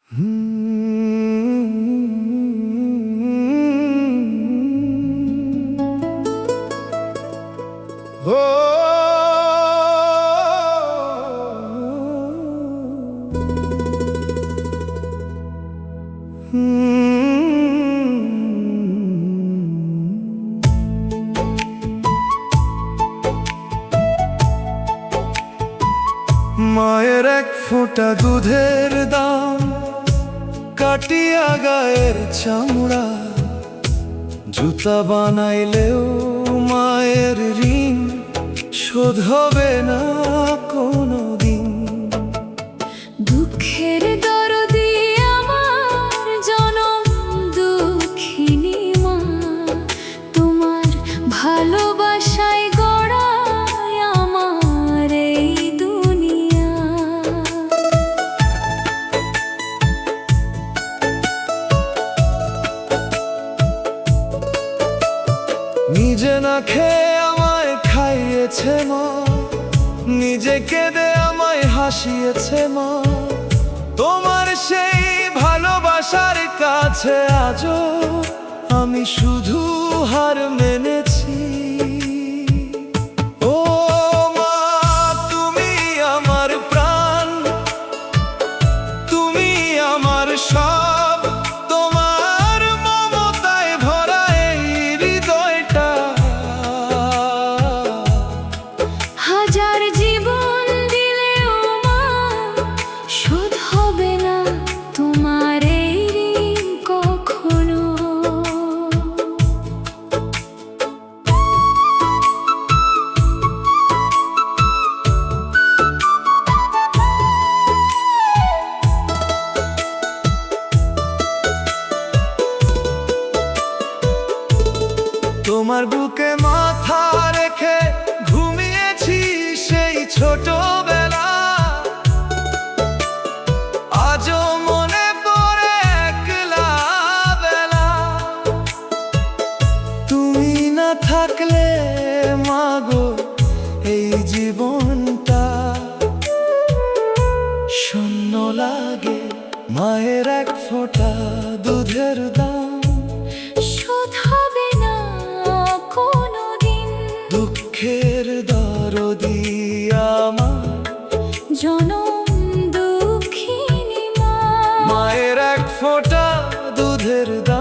মায়ের এক ফোঁটা দুধের দাম কাটিয়া গায়ের চামড়া, জুতা বানাইলেও মায়ের ঋণ শোধ হবে না কোনোদিন। দুঃখের দরদি আমার জনম দুঃখিনী মা, তোমার ভালোবাসায় গড়ায় আমার এই দুনিয়া। নিজে না খেয়ে আমায় খাইয়েছে মা, নিজে কেঁদে আমায় হাসিয়েছে মা। তোমার সেই ভালোবাসার কাছে আজও আমি শুধু হার মেনেছি। ও মা, তুমি আমার প্রাণ, তুমি আমার সব, তোমার মমতায় ভরা এই হৃদয়টা। হাজার জীবন দিলেও মা শোধ হবে না তোমার এই ঋণ কখনো। তোমার বুকে মাথা রেখে ঘুমিয়েছি সেই ছোটবেলা, আজও মনে পড়ে একলা বেলা। তুমি না থাকলে মাগো এই জীবনটা শূন্য লাগে। মায়ের এক ফোঁটা দুধের দাম শোধ হবে না কোনোদিন। দুঃখের দরদি আমার জনম দুঃখিনী মা, মায়ের এক ফোঁটা দুধের দাম।